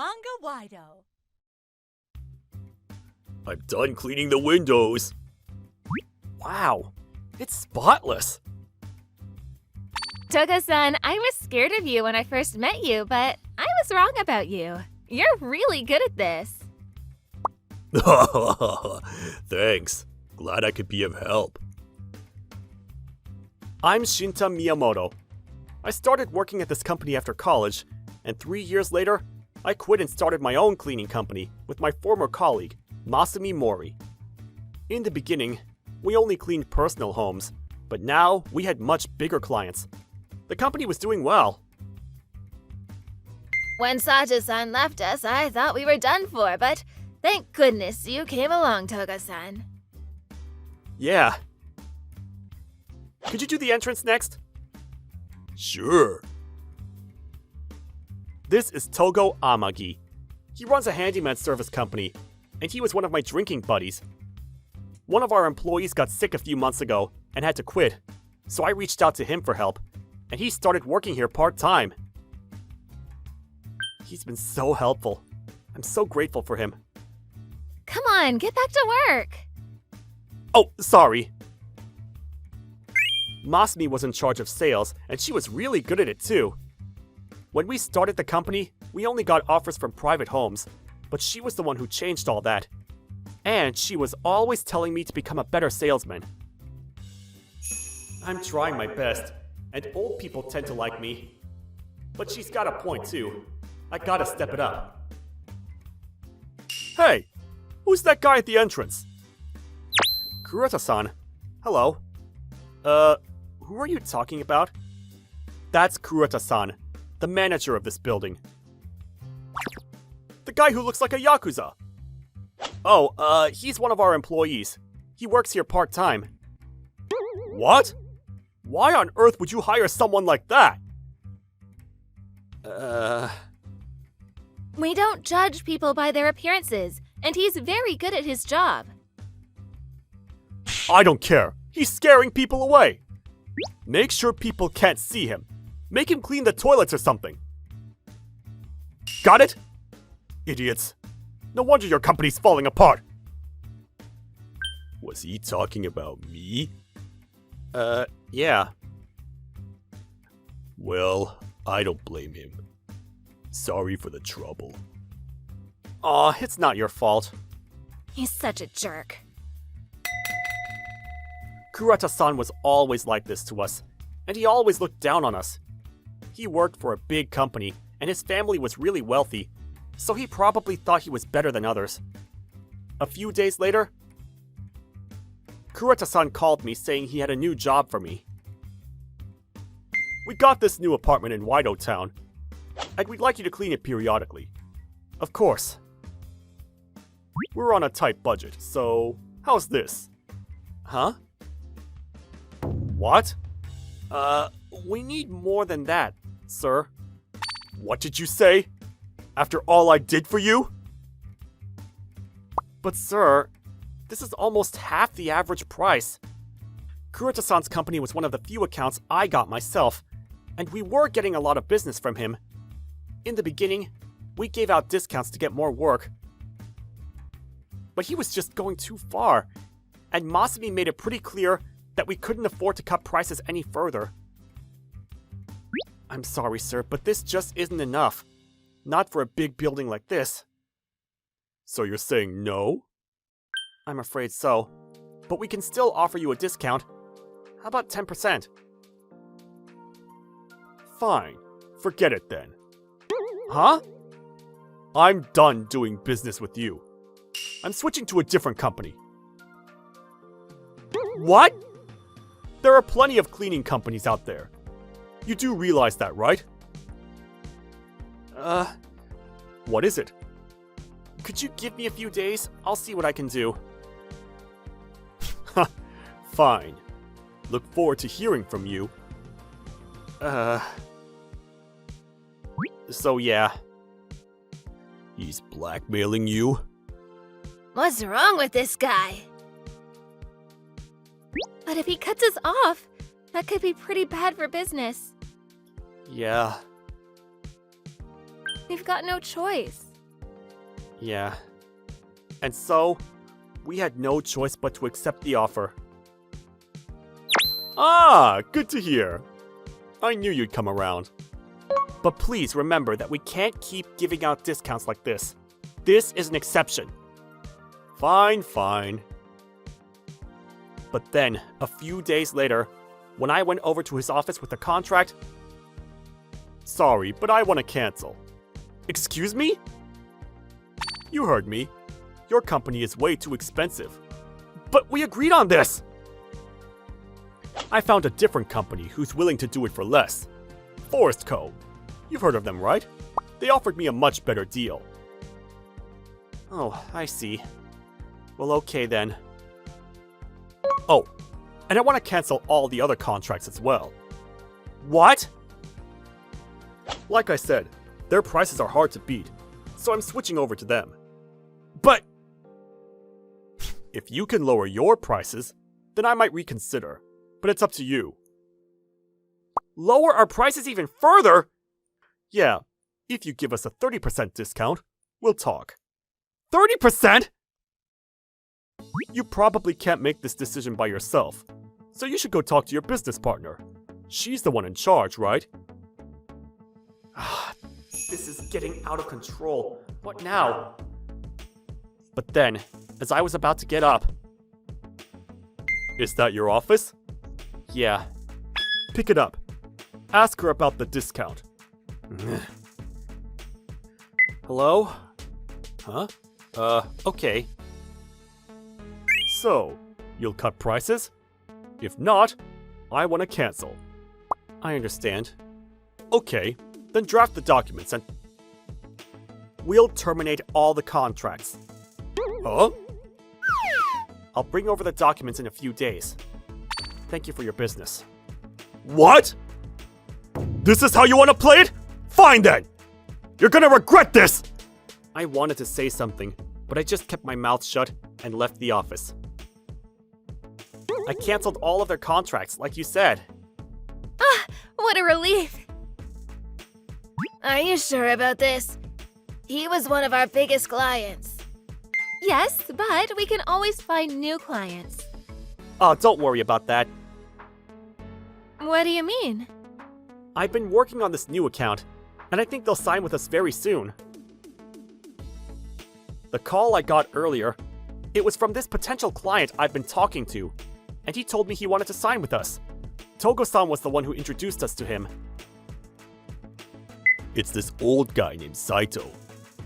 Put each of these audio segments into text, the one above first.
Manga-Waido. I'm done cleaning the windows. Wow, it's spotless. Togo-san, I was scared of you when I first met you, but I was wrong about you. You're really good at this. Thanks. Glad I could be of help. I'm Shinta Miyamoto. I started working at this company after college, and 3 years later, I quit and started my own cleaning company with my former colleague, Masumi Mori. In the beginning, we only cleaned personal homes, but now we had much bigger clients. The company was doing well. When Sato-san left us, I thought we were done for, but thank goodness you came along, Togo-san. Yeah. Could you do the entrance next? Sure. This is Togo Amagi. He runs a handyman service company, and he was one of my drinking buddies. One of our employees got sick a few months ago and had to quit, so I reached out to him for help, and he started working here part-time. He's been so helpful. I'm so grateful for him. Come on, get back to work. Oh, sorry. Masumi was in charge of sales, and she was really good at it too. When we started the company, we only got offers from private homes, but she was the one who changed all that. And she was always telling me to become a better salesman. I'm trying my best, and old people tend to like me. But she's got a point too. I gotta step it up. Hey! Who's that guy at the entrance? Kurata-san. Hello. Who are you talking about? That's Kurata-san, the manager of this building. The guy who looks like a Yakuza. Oh, he's one of our employees. He works here part-time. What? Why on earth would you hire someone like that? We don't judge people by their appearances, and he's very good at his job. I don't care. He's scaring people away. Make sure people can't see him. Make him clean the toilets or something. Got it? Idiots. No wonder your company's falling apart. Was he talking about me? Yeah. Well, I don't blame him. Sorry for the trouble. Aw, it's not your fault. He's such a jerk. Kurata-san was always like this to us, and he always looked down on us. He worked for a big company, and his family was really wealthy, so he probably thought he was better than others. A few days later, Kurata-san called me saying he had a new job for me. We got this new apartment in Waido Town, and we'd like you to clean it periodically. Of course. We're on a tight budget, so how's this? Huh? What? We need more than that, sir. What did you say? After all I did for you? But sir, this is almost half the average price. Kurata-san's company was one of the few accounts I got myself, and we were getting a lot of business from him. In the beginning, we gave out discounts to get more work. But he was just going too far, and Masumi made it pretty clear that we couldn't afford to cut prices any further. I'm sorry, sir, but this just isn't enough. Not for a big building like this. So you're saying no? I'm afraid so. But we can still offer you a discount. How about 10%? Fine. Forget it then. Huh? I'm done doing business with you. I'm switching to a different company. What? There are plenty of cleaning companies out there. You do realize that, right? What is it? Could you give me a few days? I'll see what I can do. Fine. Look forward to hearing from you. So yeah. He's blackmailing you? What's wrong with this guy? But if he cuts us off, that could be pretty bad for business. Yeah. We've got no choice. Yeah. And so, we had no choice but to accept the offer. Ah, good to hear. I knew you'd come around. But please remember that we can't keep giving out discounts like this. This is an exception. Fine, fine. But then, a few days later, when I went over to his office with the contract, sorry, but I want to cancel. Excuse me? You heard me. Your company is way too expensive. But we agreed on this! I found a different company who's willing to do it for less. Forest Co. You've heard of them, right? They offered me a much better deal. Oh, I see. Well, okay then. Oh, and I want to cancel all the other contracts as well. What? Like I said, their prices are hard to beat, so I'm switching over to them. But if you can lower your prices, then I might reconsider, but it's up to you. Lower our prices even further? Yeah, if you give us a 30% discount, we'll talk. 30%? You probably can't make this decision by yourself, so you should go talk to your business partner. She's the one in charge, right? This is getting out of control. What now? But then, as I was about to get up... Is that your office? Yeah. Pick it up. Ask her about the discount. Hello? Huh? Okay. So, you'll cut prices? If not, I want to cancel. I understand. Okay, then draft the documents and... We'll terminate all the contracts. Huh? I'll bring over the documents in a few days. Thank you for your business. What? This is how you want to play it? Fine then! You're gonna regret this! I wanted to say something, but I just kept my mouth shut and left the office. I canceled all of their contracts, like you said. Ah, what a relief. Are you sure about this? He was one of our biggest clients. Yes, but we can always find new clients. Oh, don't worry about that. What do you mean? I've been working on this new account, and I think they'll sign with us very soon. The call I got earlier, it was from this potential client I've been talking to, and he told me he wanted to sign with us. Togo-san was the one who introduced us to him. It's this old guy named Saito.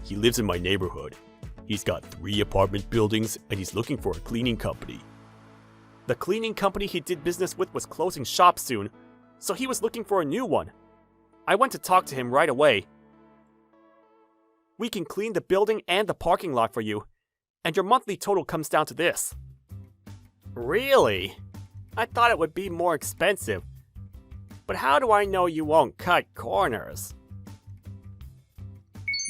He lives in my neighborhood. He's got 3 apartment buildings, and he's looking for a cleaning company. The cleaning company he did business with was closing shop soon, so he was looking for a new one. I went to talk to him right away. We can clean the building and the parking lot for you, and your monthly total comes down to this. Really? I thought it would be more expensive. But how do I know you won't cut corners?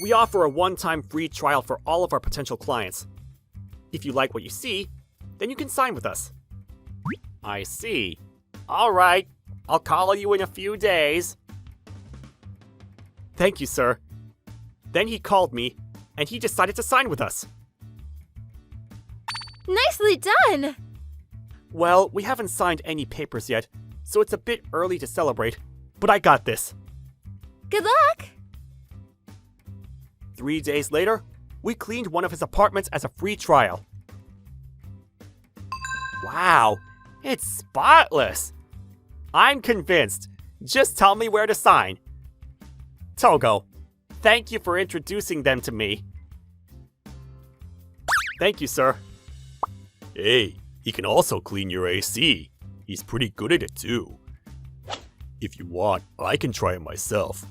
We offer a one-time free trial for all of our potential clients. If you like what you see, then you can sign with us. I see. All right, I'll call you in a few days. Thank you, sir. Then he called me, and he decided to sign with us. Nicely done! Well, we haven't signed any papers yet, so it's a bit early to celebrate, but I got this. Good luck! 3 days later, we cleaned one of his apartments as a free trial. Wow, it's spotless! I'm convinced. Just tell me where to sign. Togo, thank you for introducing them to me. Thank you, sir. Hey, he can also clean your AC. He's pretty good at it too. If you want, I can try it myself.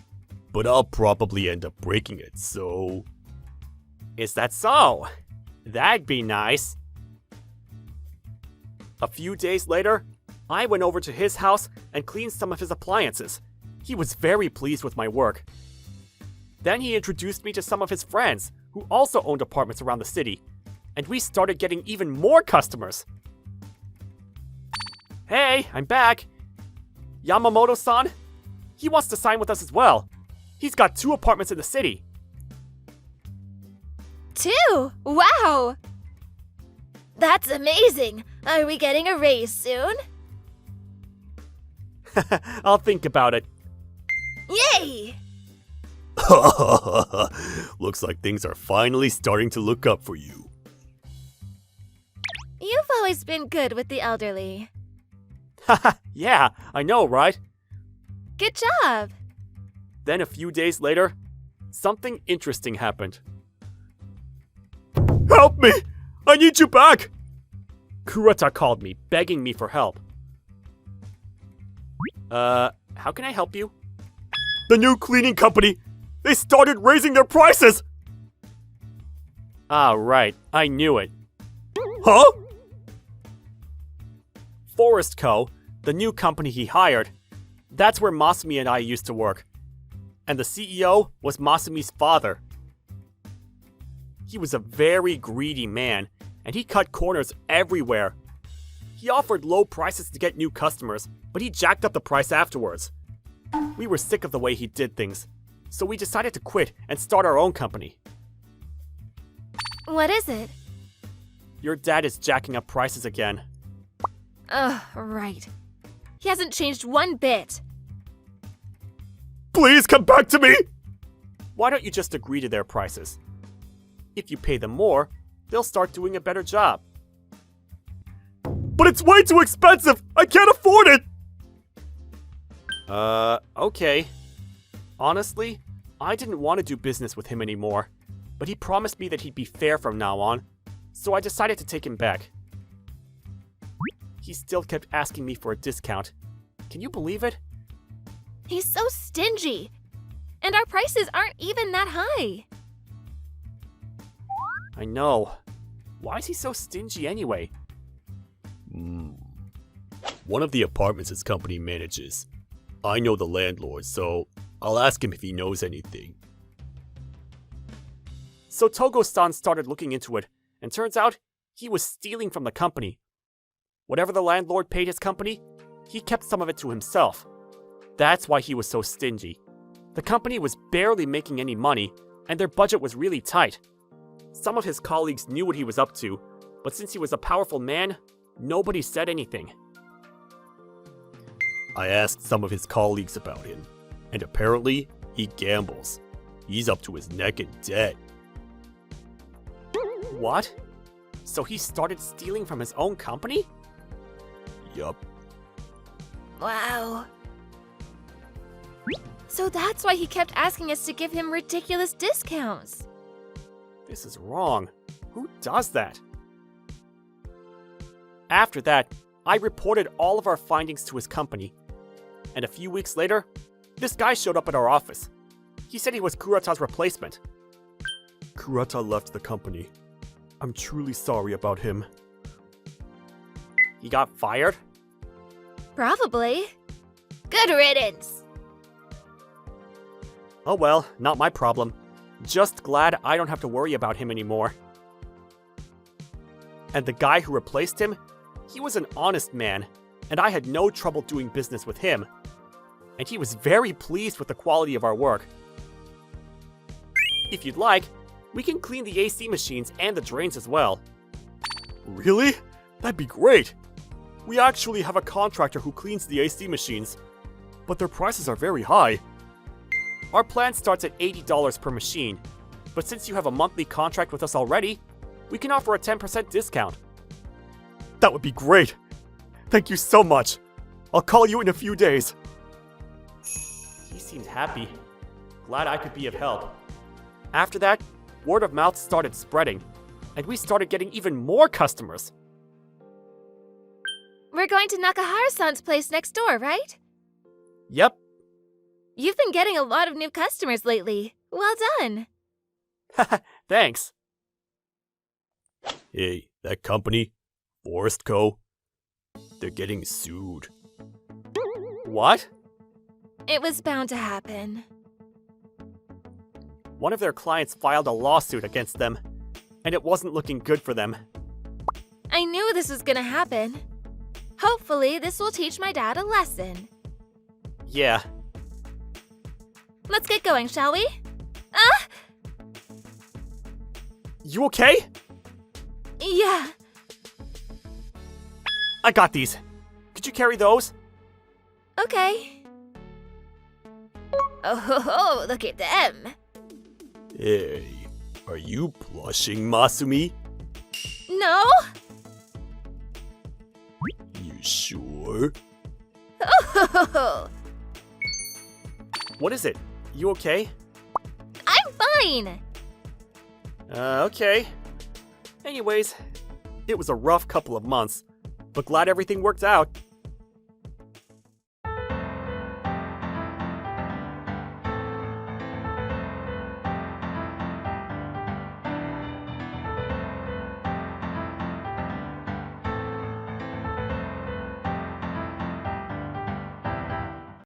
But I'll probably end up breaking it, so... Is that so? That'd be nice. A few days later, I went over to his house and cleaned some of his appliances. He was very pleased with my work. Then he introduced me to some of his friends, who also owned apartments around the city, and we started getting even more customers. Hey, I'm back! Yamamoto-san? He wants to sign with us as well. He's got 2 apartments in the city. 2! Wow! That's amazing! Are we getting a raise soon? I'll think about it. Yay! Looks like things are finally starting to look up for you. You've always been good with the elderly. Yeah, I know, right? Good job! Then a few days later, something interesting happened. Help me! I need you back! Kurata called me, begging me for help. How can I help you? The new cleaning company! They started raising their prices! Ah, right. I knew it. Huh? Forest Co., the new company he hired, that's where Masumi and I used to work. And the CEO was Masumi's father. He was a very greedy man, and he cut corners everywhere. He offered low prices to get new customers, but he jacked up the price afterwards. We were sick of the way he did things, so we decided to quit and start our own company. What is it? Your dad is jacking up prices again. Ugh, right. He hasn't changed one bit. Please come back to me! Why don't you just agree to their prices? If you pay them more, they'll start doing a better job. But it's way too expensive! I can't afford it! Okay. Honestly, I didn't want to do business with him anymore, but he promised me that he'd be fair from now on, so I decided to take him back. He still kept asking me for a discount. Can you believe it? He's so stingy. And our prices aren't even that high. I know. Why is he so stingy anyway? One of the apartments his company manages. I know the landlord, so I'll ask him if he knows anything. So Togo-san started looking into it, and turns out he was stealing from the company. Whatever the landlord paid his company, he kept some of it to himself. That's why he was so stingy. The company was barely making any money, and their budget was really tight. Some of his colleagues knew what he was up to, but since he was a powerful man, nobody said anything. I asked some of his colleagues about him, and apparently, he gambles. He's up to his neck in debt. What? So he started stealing from his own company? Yup. Wow. So that's why he kept asking us to give him ridiculous discounts. This is wrong. Who does that? After that, I reported all of our findings to his company. And a few weeks later, this guy showed up at our office. He said he was Kurata's replacement. Kurata left the company. I'm truly sorry about him. He got fired? Probably. Good riddance. Oh well, not my problem. Just glad I don't have to worry about him anymore. And the guy who replaced him, he was an honest man, and I had no trouble doing business with him. And he was very pleased with the quality of our work. If you'd like, we can clean the AC machines and the drains as well. Really? That'd be great. We actually have a contractor who cleans the AC machines, but their prices are very high. Our plan starts at $80 per machine, but since you have a monthly contract with us already, we can offer a 10% discount. That would be great. Thank you so much. I'll call you in a few days. He seemed happy. Glad I could be of help. After that, word of mouth started spreading, and we started getting even more customers. We're going to Nakahara-san's place next door, right? Yep. You've been getting a lot of new customers lately. Well done. Thanks. Hey, that company, Forest Co., they're getting sued. What? It was bound to happen. One of their clients filed a lawsuit against them, and it wasn't looking good for them. I knew this was gonna happen. Hopefully, this will teach my dad a lesson. Yeah. Let's get going, shall we? Ah! You okay? Yeah. I got these. Could you carry those? Okay. Oh, ho, ho, look at them. Hey, are you blushing, Masumi? No? You sure? Oh, ho, ho, ho. What is it? You okay? I'm fine. Okay. Anyways, it was a rough couple of months, but glad everything worked out.